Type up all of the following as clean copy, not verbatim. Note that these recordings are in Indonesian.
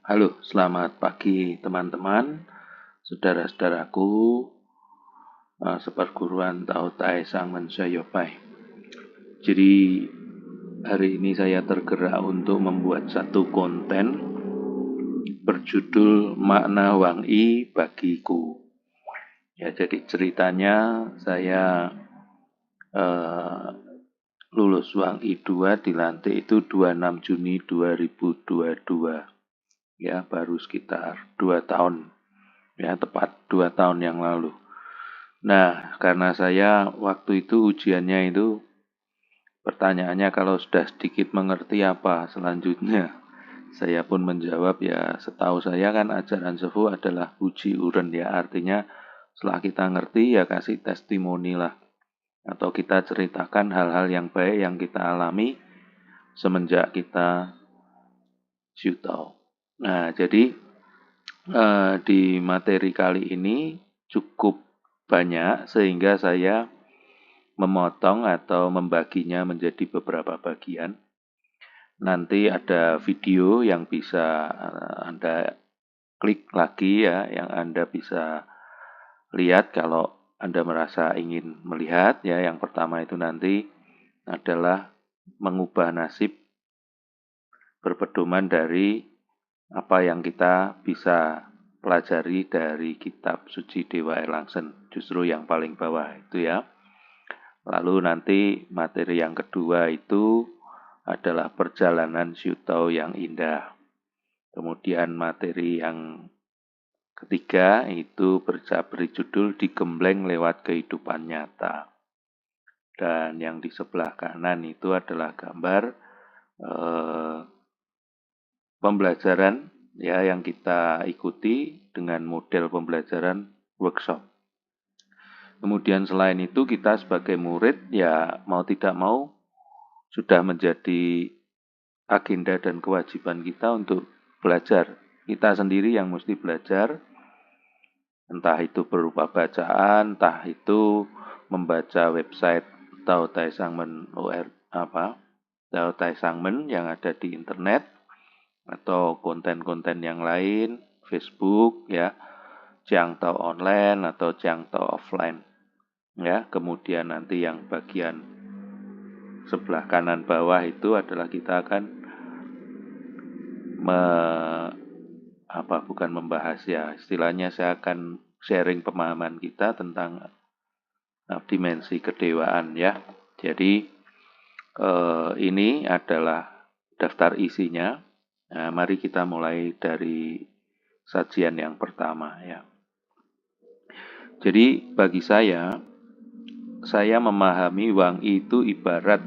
Halo, selamat pagi teman-teman, saudara-saudaraku, seperguruan Tao Tai Sang Men Sayopai. Jadi hari ini saya tergerak untuk membuat satu konten berjudul Makna Wang I Bagiku. Ya, jadi ceritanya saya lulus Wang I 2 dilantik itu 26 Juni 2022. Ya, baru sekitar 2 tahun. Ya, tepat 2 tahun yang lalu. Nah, karena saya waktu itu ujiannya itu pertanyaannya kalau sudah sedikit mengerti apa selanjutnya. Saya pun menjawab ya setahu saya kan ajaran sepuh adalah puji uren ya. Artinya setelah kita ngerti ya kasih testimoni lah. Atau kita ceritakan hal-hal yang baik yang kita alami semenjak kita Siutau. Nah, jadi di materi kali ini cukup banyak sehingga saya memotong atau membaginya menjadi beberapa bagian. Nanti ada video yang bisa Anda klik lagi ya, yang Anda bisa lihat kalau Anda merasa ingin melihat ya. Yang pertama itu nanti adalah mengubah nasib berpedoman dari apa yang kita bisa pelajari dari kitab suci Dewa Air Langsen, justru yang paling bawah itu ya. Lalu nanti materi yang kedua itu adalah perjalanan Siutau yang indah. Kemudian materi yang ketiga itu beri judul Digembleng lewat kehidupan nyata. Dan yang di sebelah kanan itu adalah gambar pembelajaran ya yang kita ikuti dengan model pembelajaran workshop. Kemudian selain itu kita sebagai murid ya mau tidak mau sudah menjadi agenda dan kewajiban kita untuk belajar. Kita sendiri yang mesti belajar, entah itu berupa bacaan, entah itu membaca website Tao Tai Sang Men Tao Tai Sang Men yang ada di internet, atau konten-konten yang lain, Facebook ya, Jiang Tao online atau Jiang Tao offline. Ya, kemudian nanti yang bagian sebelah kanan bawah itu adalah kita akan bukan membahas ya, istilahnya saya akan sharing pemahaman kita tentang dimensi kedewaan ya. Jadi ini adalah daftar isinya. Nah, mari kita mulai dari sajian yang pertama ya. Jadi bagi saya memahami Wang I itu ibarat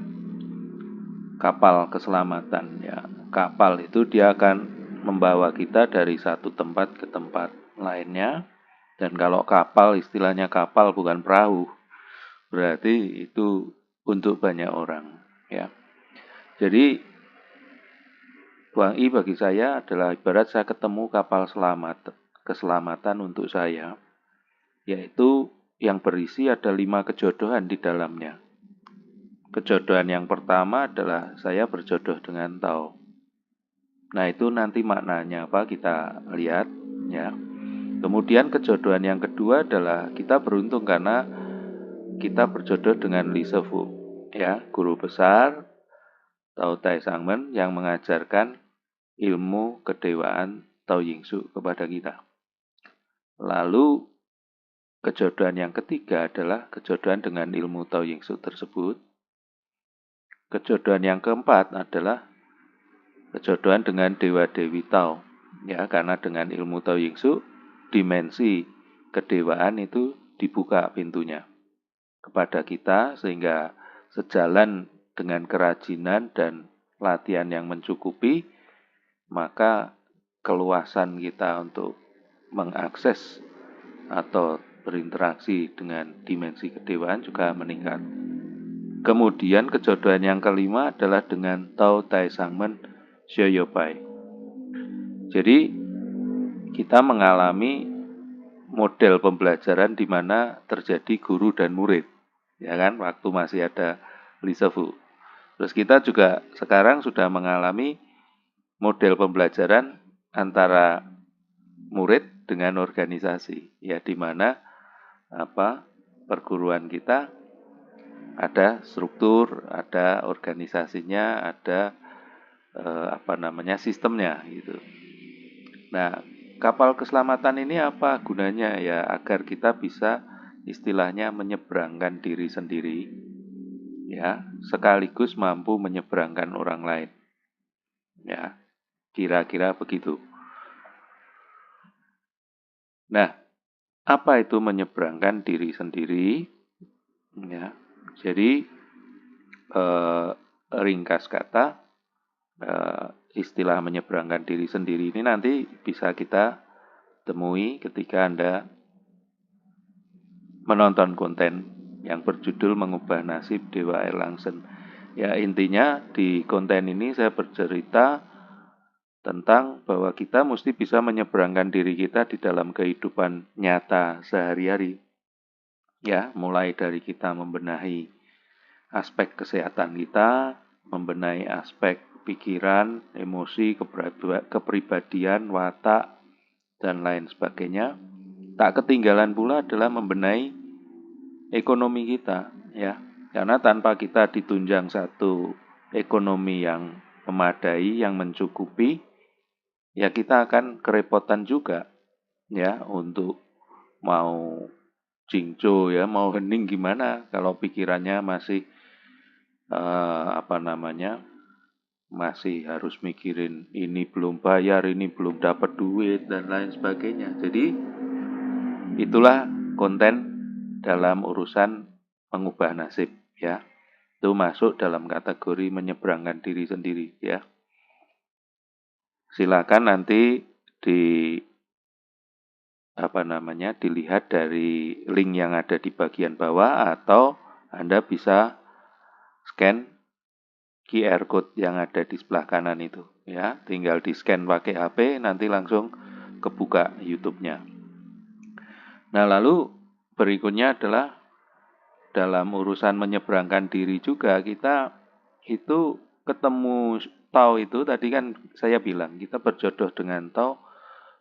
kapal keselamatan ya. Kapal itu dia akan membawa kita dari satu tempat ke tempat lainnya. Dan kalau kapal, istilahnya kapal bukan perahu, berarti itu untuk banyak orang ya. Jadi Wang I bagi saya adalah ibarat saya ketemu kapal keselamatan untuk saya, yaitu yang berisi ada 5 kejodohan di dalamnya. Kejodohan yang pertama adalah saya berjodoh dengan Tao. Nah itu nanti maknanya apa kita lihat ya. Kemudian kejodohan yang kedua adalah kita beruntung karena kita berjodoh dengan Li Sefu ya, guru besar Tao Tai Sang Men yang mengajarkan ilmu kedewaan Tao Yingsu kepada kita. Lalu kejodohan yang ketiga adalah kejodohan dengan ilmu Tao Yingsu tersebut. Kejodohan yang keempat adalah kejodohan dengan Dewa-Dewi Tao. Ya, karena dengan ilmu Tao Yingsu, dimensi kedewaan itu dibuka pintunya kepada kita sehingga sejalan dengan kerajinan dan latihan yang mencukupi, maka keluasan kita untuk mengakses atau berinteraksi dengan dimensi kedewaan juga meningkat. Kemudian kejodohan yang kelima adalah dengan Tao Tai Sang Men Sayopai. Jadi kita mengalami model pembelajaran di mana terjadi guru dan murid, ya kan? Waktu masih ada Li Sefu. Terus kita juga sekarang sudah mengalami model pembelajaran antara murid dengan organisasi, ya di mana perguruan kita ada struktur, ada organisasinya, ada sistemnya gitu. Nah, kapal keselamatan ini apa gunanya ya? Agar kita bisa istilahnya menyeberangkan diri sendiri, ya, sekaligus mampu menyeberangkan orang lain. Ya, kira-kira begitu. Nah, apa itu menyeberangkan diri sendiri? Ya, jadi ringkas kata, istilah menyeberangkan diri sendiri ini nanti bisa kita temui ketika Anda menonton konten yang berjudul Mengubah Nasib Dewa Erlangsen. Ya, intinya di konten ini saya bercerita tentang bahwa kita mesti bisa menyeberangkan diri kita di dalam kehidupan nyata sehari-hari. Ya, mulai dari kita membenahi aspek kesehatan kita, membenahi aspek pikiran, emosi, kepribadian, watak, dan lain sebagainya. Tak ketinggalan pula adalah membenahi ekonomi kita, ya. Karena tanpa kita ditunjang satu ekonomi yang memadai, yang mencukupi, ya kita akan kerepotan juga, ya, untuk mau jingco, ya, mau hening gimana kalau pikirannya masih masih harus mikirin ini belum bayar, ini belum dapat duit, dan lain sebagainya. Jadi itulah konten dalam urusan mengubah nasib, ya. Itu masuk dalam kategori menyeberangkan diri sendiri, ya. Silakan nanti dilihat dari link yang ada di bagian bawah, atau Anda bisa scan QR code yang ada di sebelah kanan itu, ya. Tinggal di-scan pakai HP, nanti langsung kebuka YouTube-nya. Nah, lalu berikutnya adalah dalam urusan menyeberangkan diri juga, kita itu ketemu Tao itu, tadi kan saya bilang, kita berjodoh dengan Tao,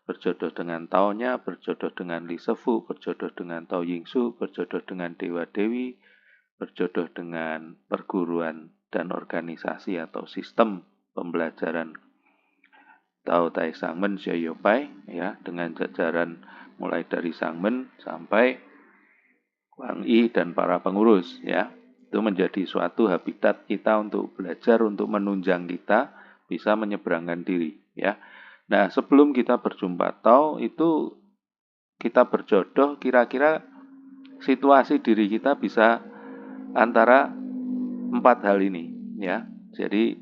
berjodoh dengan Tao-nya, berjodoh dengan Li Sefu, berjodoh dengan Tao Yingsu, berjodoh dengan Dewa-Dewi, berjodoh dengan perguruan dan organisasi atau sistem pembelajaran Tao Tai Sangmen Xiaoyopai, ya, dengan jajaran mulai dari Sangmen sampai Wang Yi dan para pengurus, ya. Itu menjadi suatu habitat kita untuk belajar, untuk menunjang kita bisa menyeberangkan diri, ya. Nah, sebelum kita berjumpa Tao, itu kita berjodoh, kira-kira situasi diri kita bisa antara 4 hal ini, ya. Jadi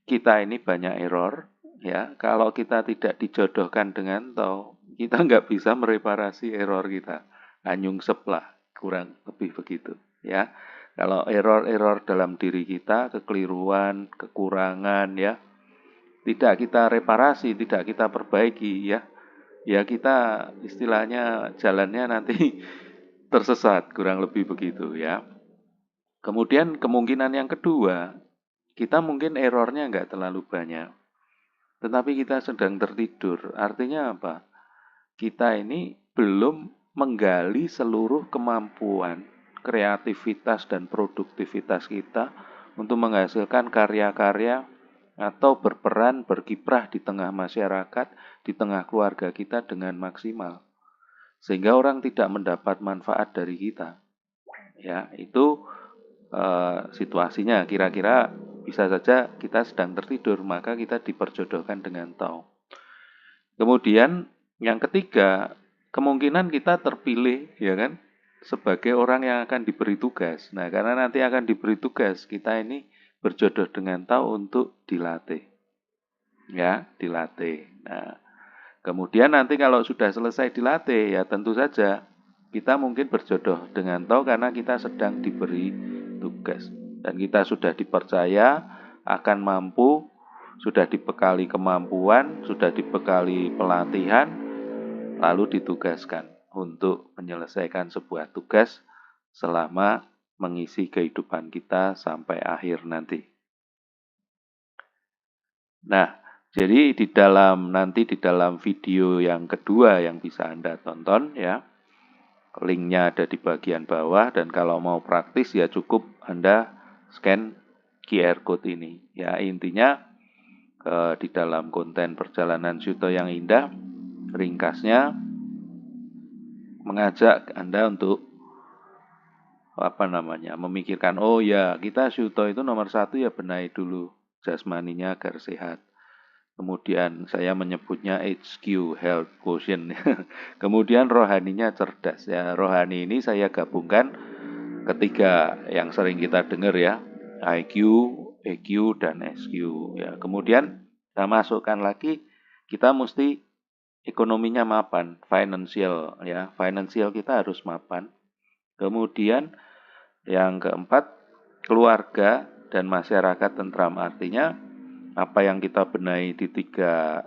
kita ini banyak error, ya. Kalau kita tidak dijodohkan dengan Tao, kita nggak bisa mereparasi error kita. Nyungsep lah, kurang lebih begitu, ya. Kalau error-error dalam diri kita, kekeliruan, kekurangan, ya, tidak kita reparasi, tidak kita perbaiki, ya, ya kita istilahnya jalannya nanti tersesat, kurang lebih begitu, ya. Kemudian kemungkinan yang kedua, kita mungkin errornya nggak terlalu banyak, tetapi kita sedang tertidur. Artinya apa? Kita ini belum menggali seluruh kemampuan, kreativitas, dan produktivitas kita untuk menghasilkan karya-karya atau berperan, berkiprah di tengah masyarakat, di tengah keluarga kita dengan maksimal. Sehingga orang tidak mendapat manfaat dari kita. Ya, itu situasinya. Kira-kira bisa saja kita sedang tertidur, maka kita diperjodohkan dengan Tao. Kemudian yang ketiga, kemungkinan kita terpilih, ya kan, sebagai orang yang akan diberi tugas. Nah, karena nanti akan diberi tugas, kita ini berjodoh dengan Tao untuk dilatih. Ya, dilatih. Nah, kemudian nanti kalau sudah selesai dilatih, ya tentu saja kita mungkin berjodoh dengan Tao karena kita sedang diberi tugas. Dan kita sudah dipercaya akan mampu, sudah dibekali kemampuan, sudah dibekali pelatihan, lalu ditugaskan untuk menyelesaikan sebuah tugas selama mengisi kehidupan kita sampai akhir nanti. Nah, Jadi nanti di dalam video yang kedua yang bisa Anda tonton ya, linknya ada di bagian bawah, dan kalau mau praktis ya cukup Anda scan QR code ini. Ya intinya di dalam konten perjalanan Syuto yang indah, ringkasnya mengajak Anda untuk memikirkan, oh ya kita Syuto itu nomor satu ya benahi dulu jasmaninya agar sehat. Kemudian saya menyebutnya HQ, Health Quotient. Kemudian rohaninya cerdas ya. Rohani ini saya gabungkan ketiga yang sering kita dengar ya, IQ, EQ, dan SQ ya. Kemudian saya masukkan lagi, kita mesti ekonominya mapan, financial ya. Financial kita harus mapan. Kemudian yang keempat, keluarga dan masyarakat tentram. Artinya apa yang kita benahi di tiga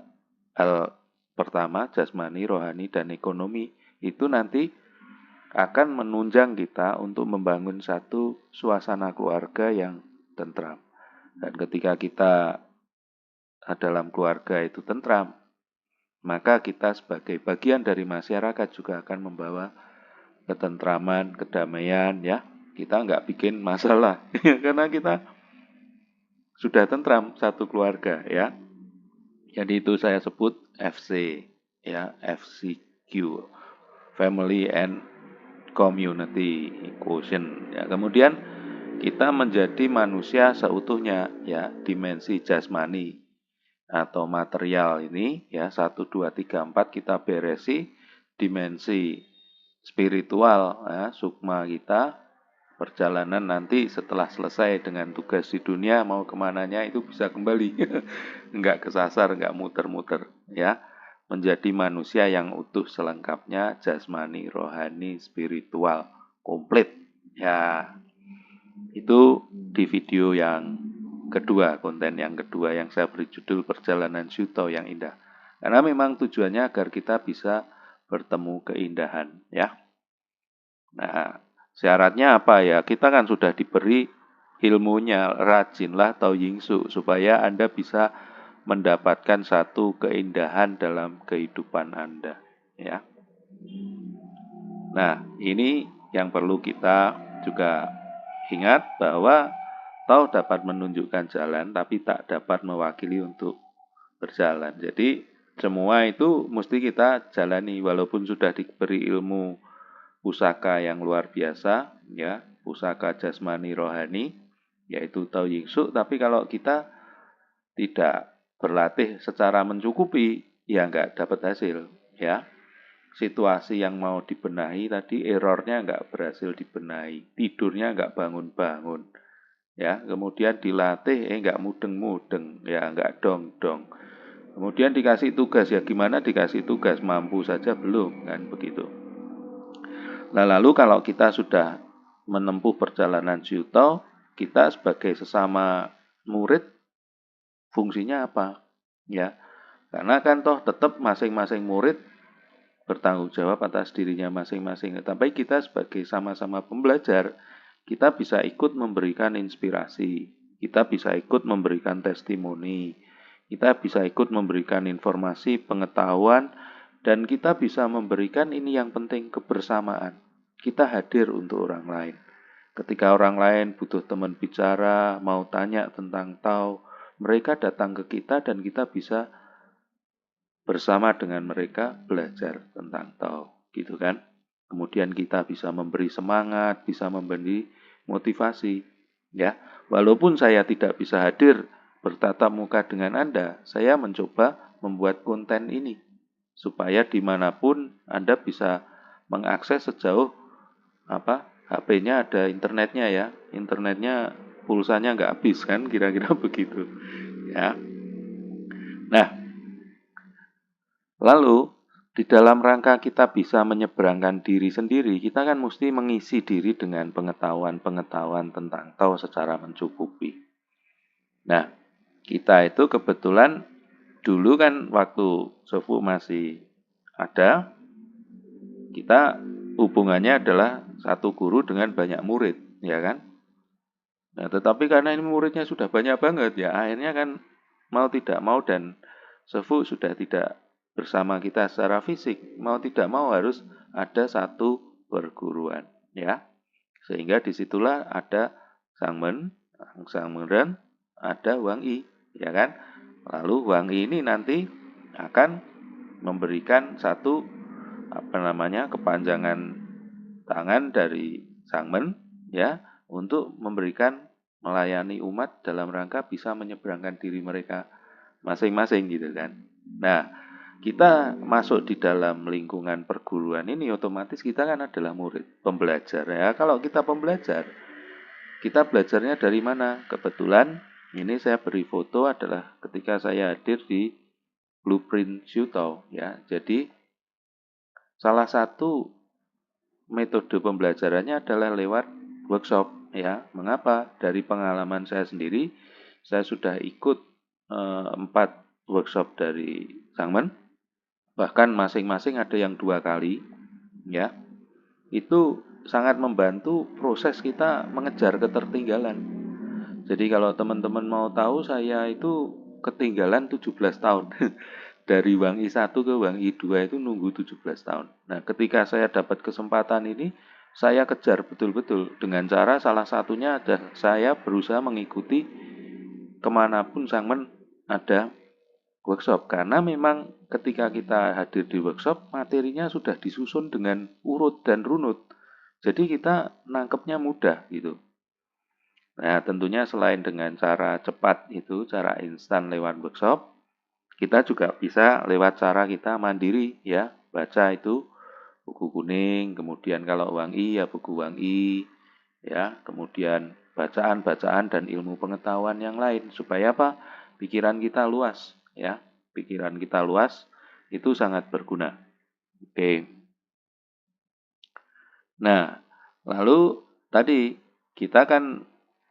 hal pertama, jasmani, rohani, dan ekonomi, itu nanti akan menunjang kita untuk membangun satu suasana keluarga yang tentram. Dan ketika kita dalam keluarga itu tentram, maka kita sebagai bagian dari masyarakat juga akan membawa ketentraman, kedamaian ya. Kita nggak bikin masalah karena kita sudah tentram satu keluarga ya. Jadi itu saya sebut FC ya, FCQ, Family and Community Quotient ya. Kemudian kita menjadi manusia seutuhnya ya, dimensi jasmani atau material ini ya, 1, 2, 3, 4 kita beresi, dimensi spiritual ya, sukma kita, perjalanan nanti setelah selesai dengan tugas di dunia mau kemananya itu bisa kembali. Enggak kesasar, enggak muter-muter ya. Menjadi manusia yang utuh selengkapnya, jasmani, rohani, spiritual, komplit. Ya, itu di video yang kedua, konten yang kedua yang saya beri judul Perjalanan Syuto yang Indah. Karena memang tujuannya agar kita bisa bertemu keindahan ya. Nah, syaratnya apa ya? Kita kan sudah diberi ilmunya, rajinlah Tao Yingsu supaya Anda bisa mendapatkan satu keindahan dalam kehidupan Anda, ya. Nah, ini yang perlu kita juga ingat bahwa Tao dapat menunjukkan jalan tapi tak dapat mewakili untuk berjalan. Jadi semua itu mesti kita jalani walaupun sudah diberi ilmu pusaka yang luar biasa ya, pusaka jasmani rohani yaitu Tao Yingsu, tapi kalau kita tidak berlatih secara mencukupi ya nggak dapat hasil ya. Situasi yang mau dibenahi tadi errornya nggak berhasil dibenahi, tidurnya nggak bangun-bangun ya, kemudian dilatih nggak mudeng-mudeng ya, nggak dong-dong. Kemudian dikasih tugas ya, gimana dikasih tugas, mampu saja belum kan begitu. Nah, lalu kalau kita sudah menempuh perjalanan Syuto, kita sebagai sesama murid fungsinya apa? Ya, karena kan toh tetap masing-masing murid bertanggung jawab atas dirinya masing-masing. Tapi kita sebagai sama-sama pembelajar, kita bisa ikut memberikan inspirasi, kita bisa ikut memberikan testimoni, kita bisa ikut memberikan informasi, pengetahuan, dan kita bisa memberikan ini yang penting, kebersamaan. Kita hadir untuk orang lain. Ketika orang lain butuh teman bicara, mau tanya tentang Tao, mereka datang ke kita dan kita bisa bersama dengan mereka belajar tentang Tao, gitu kan? Kemudian kita bisa memberi semangat, bisa memberi motivasi, ya. Walaupun saya tidak bisa hadir bertatap muka dengan Anda, saya mencoba membuat konten ini supaya dimanapun Anda bisa mengakses sejauh HP-nya ada internetnya ya, internetnya pulsanya nggak habis kan, kira-kira begitu, ya. Nah, lalu di dalam rangka kita bisa menyeberangkan diri sendiri, kita kan mesti mengisi diri dengan pengetahuan-pengetahuan tentang Tao secara mencukupi. Nah, kita itu kebetulan dulu kan waktu Sofu masih ada, kita hubungannya adalah satu guru dengan banyak murid, ya kan? Nah, tetapi karena ini muridnya sudah banyak banget ya, akhirnya kan mau tidak mau dan sefu sudah tidak bersama kita secara fisik, mau tidak mau harus ada satu perguruan, ya. Sehingga disitulah ada Sangmen, ada Wang Yi, ya kan? Lalu Wang Yi ini nanti akan memberikan satu kepanjangan tangan dari Sangmen, ya, untuk memberikan melayani umat dalam rangka bisa menyeberangkan diri mereka masing-masing gitu kan. Nah, kita masuk di dalam lingkungan perguruan ini otomatis kita kan adalah murid, pembelajar ya. Kalau kita pembelajar, kita belajarnya dari mana? Kebetulan ini saya beri foto adalah ketika saya hadir di Blueprint Shuto ya. Jadi salah satu metode pembelajarannya adalah lewat workshop ya. Mengapa? Dari pengalaman saya sendiri, saya sudah ikut 4 workshop dari Sangmen, bahkan masing-masing ada yang 2 kali ya. Itu sangat membantu proses kita mengejar ketertinggalan. Jadi kalau teman-teman mau tahu, saya itu ketinggalan 17 tahun. Dari Wang I 1 ke Wang I 2 itu nunggu 17 tahun. Nah, ketika saya dapat kesempatan ini, saya kejar betul-betul. Dengan cara salah satunya adalah saya berusaha mengikuti kemanapun Sangmen ada workshop. Karena memang ketika kita hadir di workshop, materinya sudah disusun dengan urut dan runut. Jadi kita nangkepnya mudah gitu. Nah, tentunya selain dengan cara cepat itu, cara instan lewat workshop, kita juga bisa lewat cara kita mandiri ya, baca itu buku kuning, kemudian kalau Wang I ya buku Wang I, ya, kemudian bacaan-bacaan dan ilmu pengetahuan yang lain supaya apa? Pikiran kita luas ya. Pikiran kita luas itu sangat berguna. Oke. Nah, lalu tadi kita kan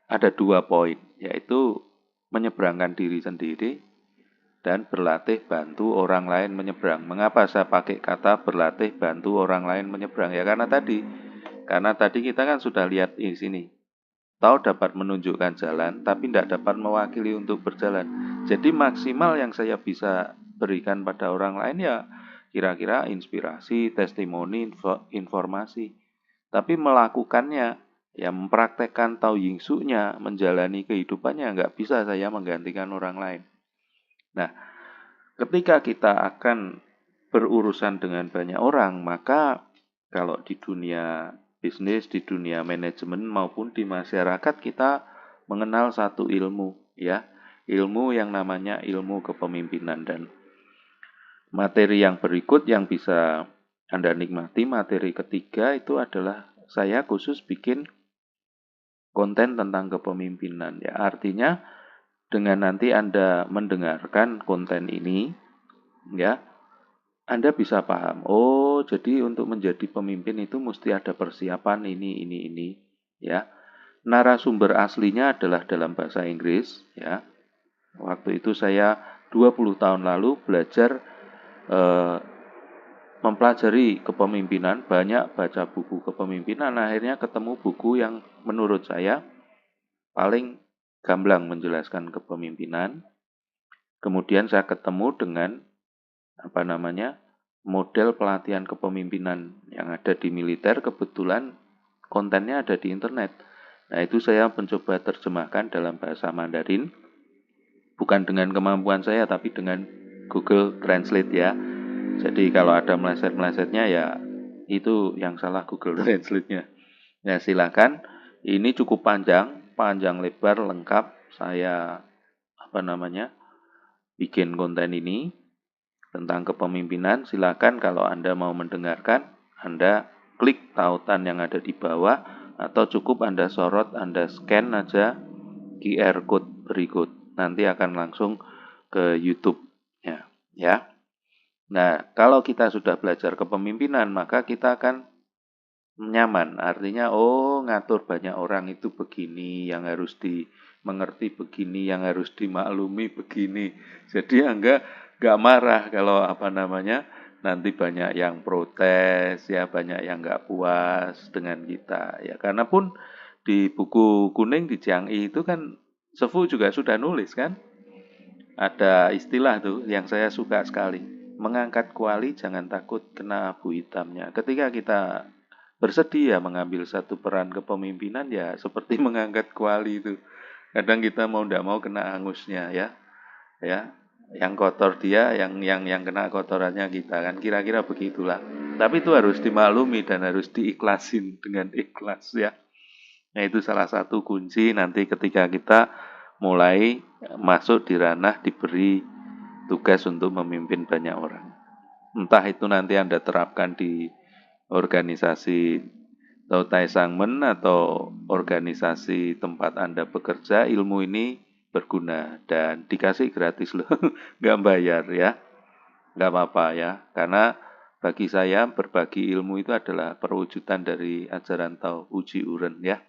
ada 2 poin, yaitu menyeberangkan diri sendiri dan berlatih bantu orang lain menyeberang. Mengapa saya pakai kata berlatih bantu orang lain menyeberang? Ya karena tadi kita kan sudah lihat di sini. Tahu dapat menunjukkan jalan, tapi tidak dapat mewakili untuk berjalan. Jadi maksimal yang saya bisa berikan pada orang lain ya kira-kira inspirasi, testimoni, informasi. Tapi melakukannya, ya mempraktekkan Tao Ying Su-nya, menjalani kehidupannya, nggak bisa saya menggantikan orang lain. Nah, ketika kita akan berurusan dengan banyak orang, maka kalau di dunia bisnis, di dunia manajemen maupun di masyarakat kita mengenal satu ilmu ya, ilmu yang namanya ilmu kepemimpinan. Dan materi yang berikut yang bisa Anda nikmati, materi ketiga itu adalah saya khusus bikin konten tentang kepemimpinan ya. Artinya dengan nanti Anda mendengarkan konten ini ya, Anda bisa paham, oh jadi untuk menjadi pemimpin itu mesti ada persiapan ini, ya. Narasumber aslinya adalah dalam bahasa Inggris, ya. Waktu itu saya 20 tahun lalu belajar mempelajari kepemimpinan, banyak baca buku kepemimpinan, akhirnya ketemu buku yang menurut saya paling gamblang menjelaskan kepemimpinan. Kemudian saya ketemu dengan model pelatihan kepemimpinan yang ada di militer, kebetulan kontennya ada di internet. Nah, itu saya mencoba terjemahkan dalam bahasa Mandarin, bukan dengan kemampuan saya, tapi dengan Google Translate ya. Jadi kalau ada meleset-melesetnya ya itu yang salah Google Translate-nya. Ya silakan, ini cukup panjang lebar lengkap saya bikin konten ini tentang kepemimpinan. Silakan kalau Anda mau mendengarkan, Anda klik tautan yang ada di bawah atau cukup Anda sorot, Anda scan aja QR code berikut. Nanti akan langsung ke YouTube-nya, ya. Nah, kalau kita sudah belajar kepemimpinan, maka kita akan nyaman. Artinya, ngatur banyak orang itu begini, yang harus dimengerti begini, yang harus dimaklumi begini. Jadi nggak marah kalau nanti banyak yang protes, ya banyak yang nggak puas dengan kita. Ya karena pun di buku kuning di Jiang Yi itu kan Sefu juga sudah nulis kan. Ada istilah tuh yang saya suka sekali. Mengangkat kuali jangan takut kena abu hitamnya. Ketika kita bersedia mengambil satu peran kepemimpinan ya seperti mengangkat kuali itu. Kadang kita mau tidak mau kena hangusnya ya. Ya. Yang kotor dia, yang kena kotorannya kita kan kira-kira begitulah. Tapi itu harus dimaklumi dan harus diikhlasin dengan ikhlas ya. Nah, itu salah satu kunci nanti ketika kita mulai masuk di ranah diberi tugas untuk memimpin banyak orang. Entah itu nanti Anda terapkan di organisasi Tautai Sangmen atau organisasi tempat Anda bekerja, ilmu ini berguna dan dikasih gratis loh, nggak bayar ya, nggak apa-apa ya, karena bagi saya berbagi ilmu itu adalah perwujudan dari ajaran Tao Uji Uren ya.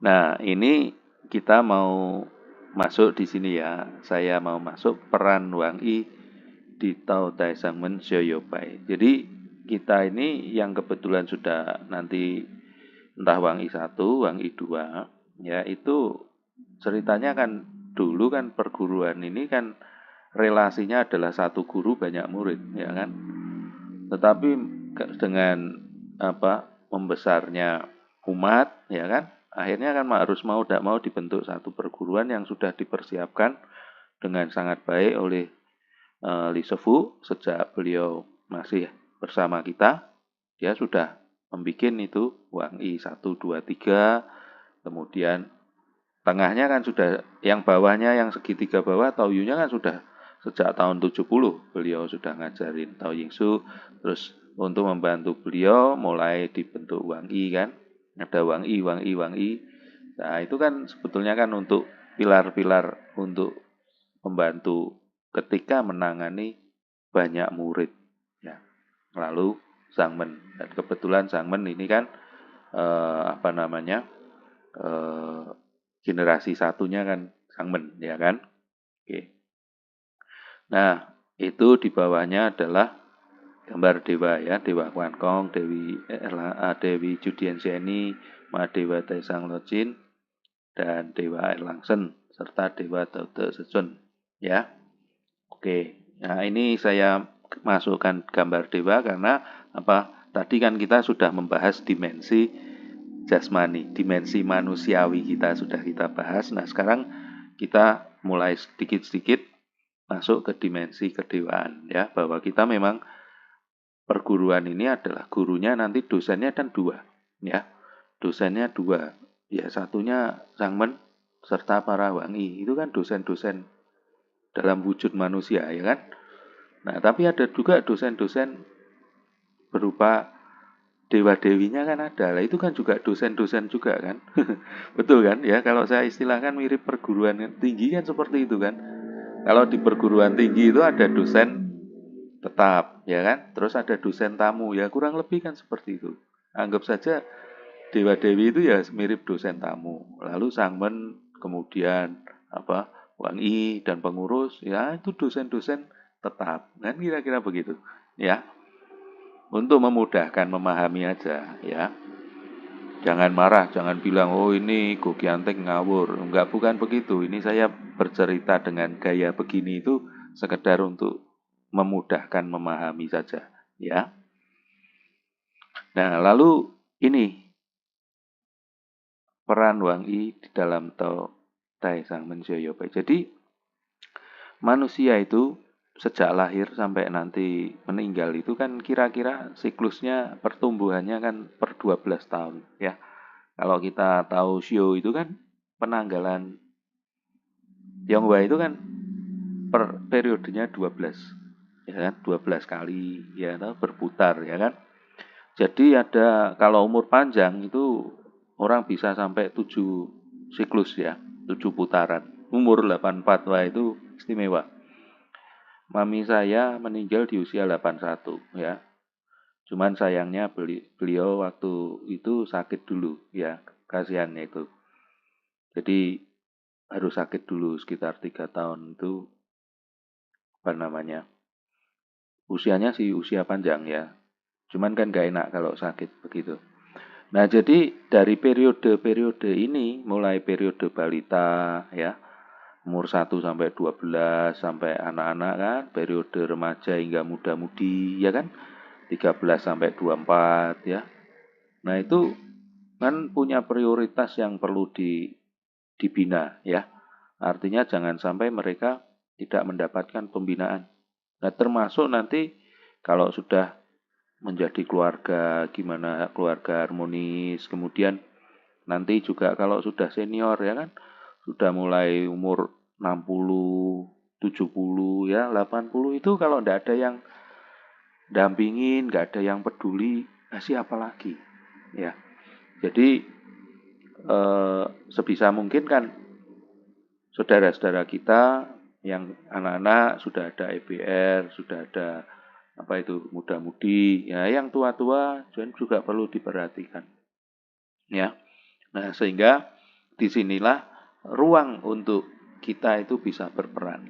Nah, ini kita mau masuk di sini ya. Saya mau masuk peran Wang Yi di Tao Tai Sang Men Pai. Jadi kita ini yang kebetulan sudah nanti entah Wang Yi 1, Wang Yi 2, ya itu ceritanya kan dulu kan perguruan ini kan relasinya adalah satu guru banyak murid, ya kan. Tetapi dengan membesarnya umat, ya kan, akhirnya kan harus mau tidak mau dibentuk satu perguruan yang sudah dipersiapkan dengan sangat baik oleh Li Sefu sejak beliau masih bersama kita. Dia sudah membuat itu Wang Yi 1, 2, 3, kemudian tengahnya kan sudah, yang bawahnya yang segitiga bawah Taoyunya kan sudah sejak tahun 70 beliau sudah ngajarin Tao Yingsu. Terus untuk membantu beliau mulai dibentuk Wang Yi kan. Ada Wang Yi, Wang Yi, Wang Yi. Nah, itu kan sebetulnya kan untuk pilar-pilar untuk membantu ketika menangani banyak murid ya. Lalu Zhangmen, dan kebetulan Zhangmen ini kan apa namanya? eh, generasi satunya kan Sangmen ya kan. Oke. Nah, itu di bawahnya adalah gambar dewa ya, Dewa Kuan Kong, Dewi Judien Sieni, Mahadewa Taisang Locin, dan Dewa Erlangsen serta Dewa Taute Secun ya. Oke. Nah, ini saya masukkan gambar dewa karena apa? Tadi kan kita sudah membahas dimensi jasmani, dimensi manusiawi sudah kita bahas. Nah, sekarang kita mulai sedikit-sedikit masuk ke dimensi kedewaan ya, bahwa kita memang perguruan ini adalah gurunya nanti dosennya dan dua ya. Dosennya dua. Ya, satunya Sangmen serta para wangi. Itu kan dosen-dosen dalam wujud manusia ya kan. Nah, tapi ada juga dosen-dosen berupa dewa-dewinya kan ada. Lah itu kan juga dosen-dosen juga kan. Betul kan? Ya, kalau saya istilahkan mirip perguruan tinggi kan seperti itu kan. Kalau di perguruan tinggi itu ada dosen tetap, ya kan? Terus ada dosen tamu, ya kurang lebih kan seperti itu. Anggap saja dewa-dewi itu ya mirip dosen tamu. Lalu Sangmen, kemudian apa? Wang Yi dan pengurus, ya itu dosen-dosen tetap. Kan kira-kira begitu. Ya, untuk memudahkan memahami aja ya. Jangan marah, jangan bilang oh ini Go Kiantek ngawur. Enggak, bukan begitu. Ini saya bercerita dengan gaya begini itu sekedar untuk memudahkan memahami saja ya. Nah, lalu ini peran Wang Yi di dalam Tao Tai Sang Men Pai. Jadi manusia itu sejak lahir sampai nanti meninggal itu kan kira-kira siklusnya pertumbuhannya kan per 12 tahun ya. Kalau kita tahu Shio itu kan penanggalan Yonghwa itu kan per periodenya 12 ya kan, 12 kali ya berputar ya kan. Jadi ada kalau umur panjang itu orang bisa sampai 7 siklus ya, 7 putaran. Umur 84 wah itu istimewa. Mami saya meninggal di usia 81 ya. Cuman sayangnya beliau waktu itu sakit dulu ya, kasihannya itu. Jadi harus sakit dulu sekitar 3 tahun itu apa namanya. Usianya sih usia panjang ya. Cuman kan gak enak kalau sakit begitu. Nah, jadi dari periode-periode ini, mulai periode balita ya, umur 1 sampai 12 sampai anak-anak kan, periode remaja hingga muda-mudi ya kan, 13 sampai 24 ya. Nah, itu kan punya prioritas yang perlu dibina ya. Artinya jangan sampai mereka tidak mendapatkan pembinaan. Nah, termasuk nanti kalau sudah menjadi keluarga, gimana keluarga harmonis, kemudian nanti juga kalau sudah senior ya kan, sudah mulai umur 60, 70 ya, 80 itu kalau tidak ada yang dampingin, nggak ada yang peduli, nah siapa lagi? Ya, jadi sebisa mungkin kan saudara-saudara kita yang anak-anak sudah ada EBR, sudah ada apa itu muda-mudi, ya yang tua-tua juga perlu diperhatikan. Ya, nah sehingga disinilah ruang untuk kita itu bisa berperan.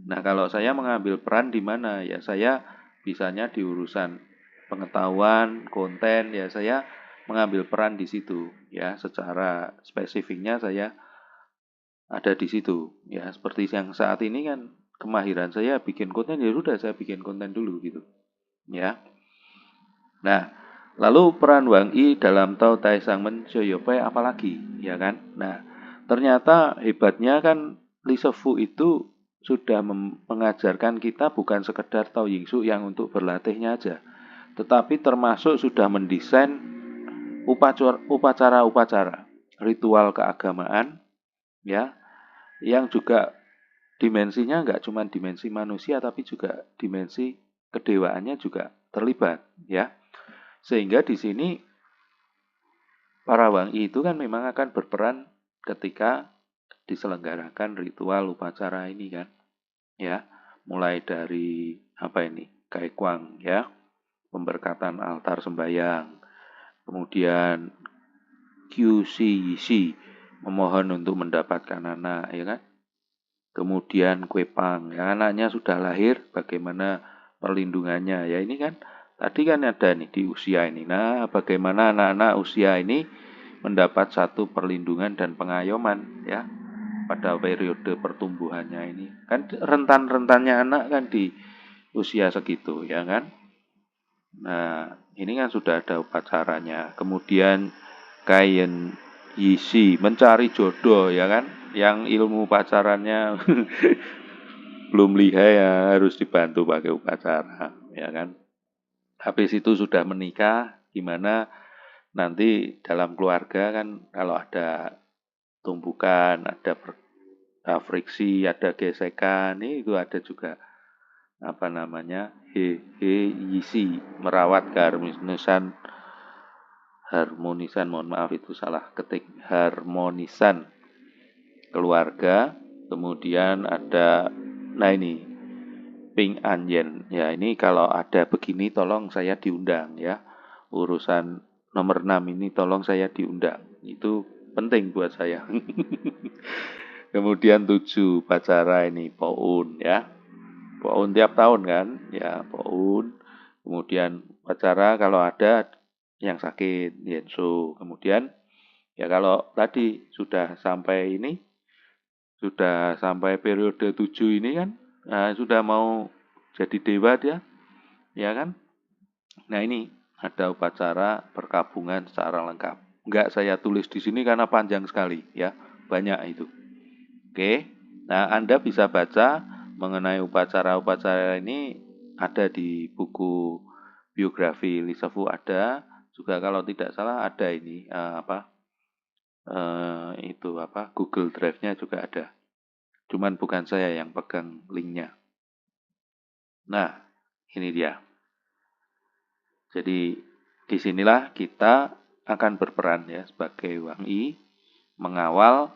Nah kalau saya mengambil peran di mana ya saya bisanya di urusan pengetahuan, konten ya saya mengambil peran di situ ya secara spesifiknya saya ada di situ ya seperti yang saat ini kan kemahiran saya bikin konten ya sudah saya bikin konten dulu gitu ya. Nah lalu peran Wang Yi dalam Tao Tai Sang Men Shoyopai apalagi ya kan. Nah ternyata hebatnya kan Li Sefu itu sudah mengajarkan kita bukan sekedar Tao Yingsu yang untuk berlatihnya aja, tetapi termasuk sudah mendesain upacara-upacara ritual keagamaan ya yang juga dimensinya nggak cuma dimensi manusia tapi juga dimensi kedewaannya juga terlibat ya. Sehingga di sini para wangi itu kan memang akan berperan ketika diselenggarakan ritual upacara ini kan ya. Mulai dari apa ini? Kaikwang ya, pemberkatan altar sembahyang. Kemudian QCC memohon untuk mendapatkan anak ya kan. Kemudian Kuepang, ya anaknya sudah lahir, bagaimana perlindungannya? Ya ini kan, tadi kan ada nih di usia ini. Nah, bagaimana anak-anak usia ini mendapat satu perlindungan dan pengayoman ya pada periode pertumbuhannya ini. Kan rentan-rentannya anak kan di usia segitu ya kan. Nah, ini kan sudah ada upacaranya. Kemudian Kayen Yisi mencari jodoh ya kan, yang ilmu pacarannya belum lihai ya harus dibantu pakai upacara ya kan. Habis itu sudah menikah, gimana nanti dalam keluarga kan kalau ada tumbukan, ada friksi, ada gesekan, itu ada juga apa namanya yisi merawat harmonisan, mohon maaf itu salah ketik, harmonisan keluarga. Kemudian ada, nah ini Ping Anjen ya, ini kalau ada begini tolong saya diundang ya, urusan nomor 6 ini tolong saya diundang, itu penting buat saya. Kemudian 7 pacara ini Poun ya, Poun tiap tahun kan ya, Poun. Kemudian pacara kalau ada yang sakit Yenso. Kemudian ya kalau tadi sudah sampai ini, sudah sampai periode 7 ini kan, nah, sudah mau jadi dewa dia, ya kan? Nah ini ada upacara perkabungan secara lengkap. Enggak saya tulis di sini karena panjang sekali ya, banyak itu. Oke, nah Anda bisa baca mengenai upacara-upacara ini ada di buku biografi Li Sefu ada, juga kalau tidak salah ada ini itu apa Google Drive-nya juga ada. Cuman bukan saya yang pegang linknya. Nah, ini dia. Jadi disinilah kita akan berperan ya sebagai Wang Yi mengawal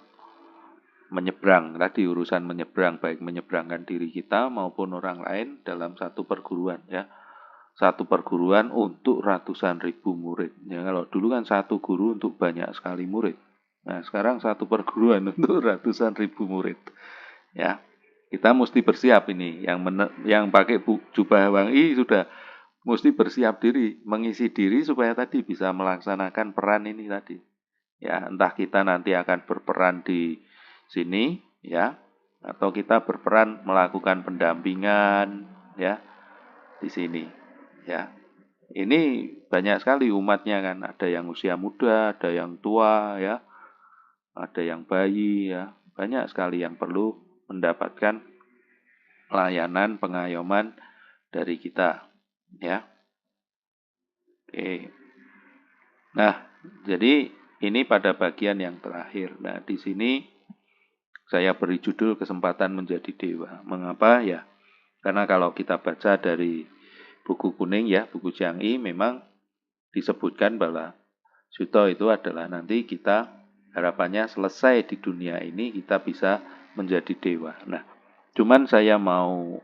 menyeberang tadi urusan menyeberang, baik menyeberangkan diri kita maupun orang lain dalam satu perguruan ya. Satu perguruan untuk ratusan ribu murid. Ya kalau dulu kan satu guru untuk banyak sekali murid. Nah, sekarang satu perguruan untuk ratusan ribu murid. Ya. Kita mesti bersiap ini. Yang pakai jubah Wang Yi sudah mesti bersiap diri, mengisi diri supaya tadi bisa melaksanakan peran ini tadi. Ya, entah kita nanti akan berperan di sini, ya, atau kita berperan melakukan pendampingan, ya, di sini, ya. Ini banyak sekali umatnya kan, ada yang usia muda, ada yang tua, ya, ada yang bayi, ya, banyak sekali yang perlu mendapatkan layanan pengayoman dari kita, ya. Oke. Nah, jadi ini pada bagian yang terakhir. Nah, di sini saya beri judul kesempatan menjadi dewa. Mengapa? Ya, karena kalau kita baca dari buku kuning ya, buku Jiang Yi, memang disebutkan bahwa Suto itu adalah nanti kita harapannya selesai di dunia ini kita bisa menjadi dewa. Nah, cuman saya mau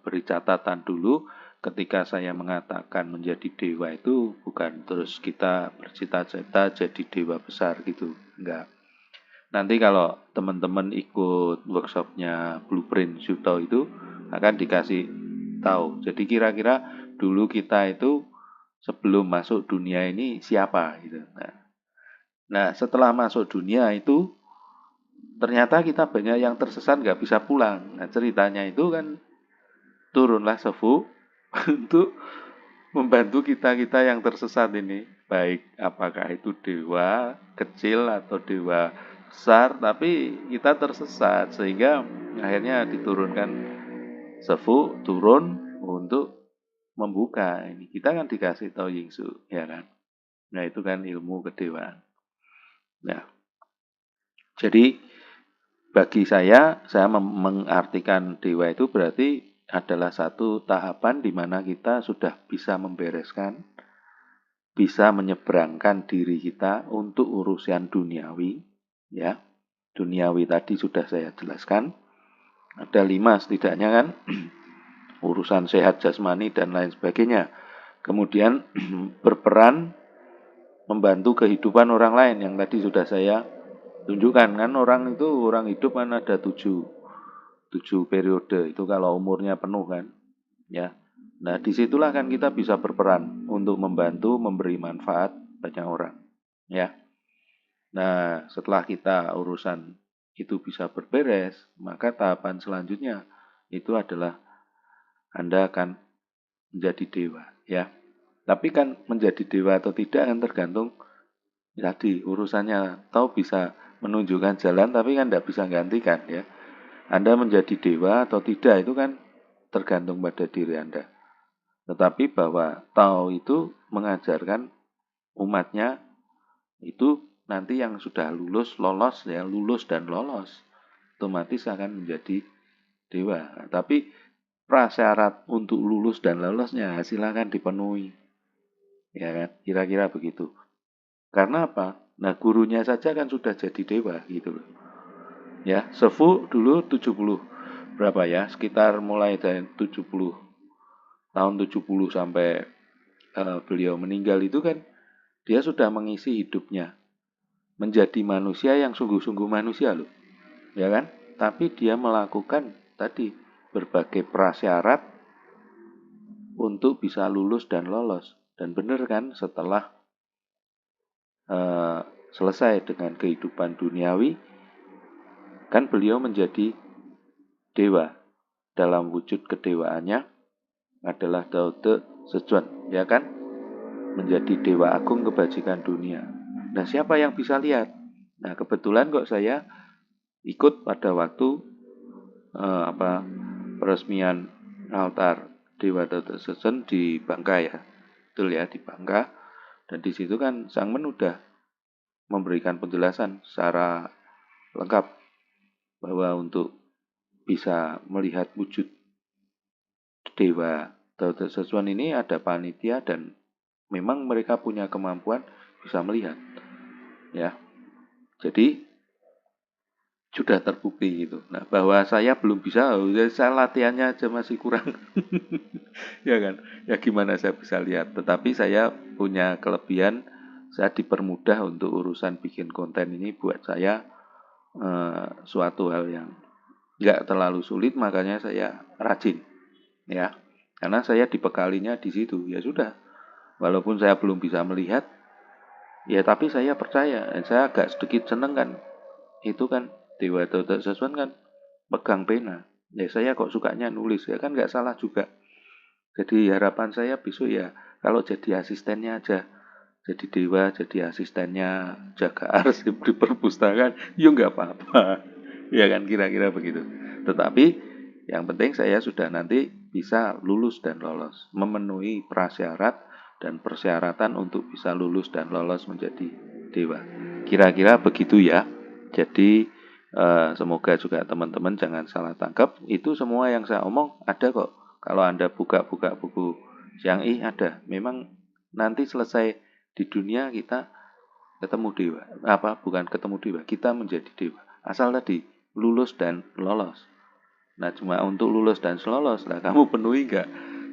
beri catatan dulu ketika saya mengatakan menjadi dewa itu bukan terus kita bercita-cita jadi dewa besar gitu. Enggak. Nanti kalau teman-teman ikut workshopnya Blueprint Suto itu akan dikasih tahu. Jadi kira-kira dulu kita itu sebelum masuk dunia ini siapa gitu. Nah, setelah masuk dunia itu ternyata kita banyak yang tersesat nggak bisa pulang. Nah, ceritanya itu kan turunlah sefu untuk membantu kita-kita yang tersesat ini. Baik apakah itu dewa kecil atau dewa besar, tapi kita tersesat. Sehingga akhirnya diturunkan sefu, turun untuk membuka. Ini kita kan dikasih tahu Yingsu, ya kan? Nah itu kan ilmu kedewaan. Nah, jadi bagi saya mengartikan dewa itu berarti adalah satu tahapan di mana kita sudah bisa membereskan, bisa menyeberangkan diri kita untuk urusan duniawi, ya. Duniawi tadi sudah saya jelaskan. Ada 5 setidaknya kan, urusan sehat jasmani dan lain sebagainya. Kemudian berperan membantu kehidupan orang lain yang tadi sudah saya tunjukkan kan, orang hidup kan ada 7 periode itu kalau umurnya penuh kan, ya. Nah, disitulah kan kita bisa berperan untuk membantu memberi manfaat banyak orang, ya. Nah, setelah kita urusan itu bisa berberes, maka tahapan selanjutnya itu adalah Anda akan menjadi dewa, ya. Tapi kan menjadi dewa atau tidak kan tergantung tadi urusannya. Tahu bisa menunjukkan jalan, tapi kan tidak bisa gantikan, ya. Anda menjadi dewa atau tidak itu kan tergantung pada diri Anda. Tetapi bahwa Tao itu mengajarkan umatnya itu nanti yang sudah lulus, lolos ya, lulus dan lolos otomatis akan menjadi dewa. Nah, tapi prasyarat untuk lulus dan lolosnya silakan dipenuhi. Ya kan? Kira-kira begitu. Karena apa? Nah, gurunya saja kan sudah jadi dewa gitu loh. Ya, Sefu dulu 70 berapa ya? Sekitar mulai dari 70 tahun 70 sampai beliau meninggal itu kan dia sudah mengisi hidupnya menjadi manusia yang sungguh-sungguh manusia loh. Ya kan? Tapi dia melakukan tadi berbagai prasyarat untuk bisa lulus dan lolos. Dan benar kan setelah selesai dengan kehidupan duniawi, kan beliau menjadi dewa. Dalam wujud kedewaannya adalah Dao De Sejuan, ya kan? Menjadi dewa agung kebajikan dunia. Nah, siapa yang bisa lihat? Nah, kebetulan kok saya ikut pada waktu peresmian altar Dewa Dao De Sejuan di Bangka ya. Betul ya, di Bangka. Dan di situ kan Sang Men udah memberikan penjelasan secara lengkap bahwa untuk bisa melihat wujud Dewa Dao De Sejuan ini ada panitia dan memang mereka punya kemampuan bisa melihat. Ya. Jadi sudah terbukti gitu. Nah, bahwa saya belum bisa, saya latihannya aja masih kurang. Ya kan? Ya gimana saya bisa lihat. Tetapi saya punya kelebihan, saya dipermudah untuk urusan bikin konten ini buat saya suatu hal yang nggak terlalu sulit, makanya saya rajin. Ya, Karena saya dibekalinya di situ. Ya sudah, walaupun saya belum bisa melihat, ya tapi saya percaya. Saya agak sedikit seneng kan. Itu kan Dewa Toto Saswan kan pegang pena. Ya saya kok sukanya nulis, ya kan nggak salah juga. Jadi harapan saya besok ya kalau jadi asistennya aja. Jadi dewa, jadi asistennya, jaga arsip di perpustakaan, ya nggak apa-apa. Ya kan kira-kira begitu. Tetapi yang penting saya sudah nanti bisa lulus dan lolos. Memenuhi prasyarat dan persyaratan untuk bisa lulus dan lolos menjadi dewa. Kira-kira begitu ya. Jadi semoga juga teman-teman jangan salah tangkap. Itu semua yang saya omong ada kok. Kalau Anda buka-buka buku Xiang Yi ada. Memang nanti selesai di dunia kita ketemu dewa. Apa? Bukan ketemu dewa, kita menjadi dewa. Asal tadi lulus dan lolos. Nah, cuma untuk lulus dan lolos, lah kamu penuhi nggak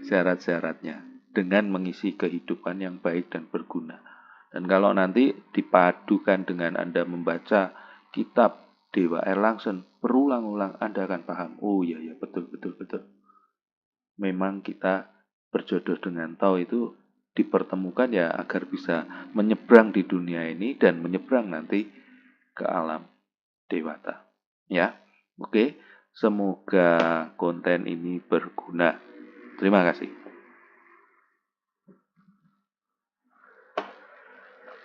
syarat-syaratnya dengan mengisi kehidupan yang baik dan berguna. Dan kalau nanti dipadukan dengan Anda membaca kitab Dewa Erlangsen berulang-ulang, Anda akan paham. Oh iya ya, betul betul betul. Memang kita berjodoh dengan Tao itu dipertemukan ya agar bisa menyeberang di dunia ini dan menyeberang nanti ke alam dewata. Ya, oke. Semoga konten ini berguna. Terima kasih.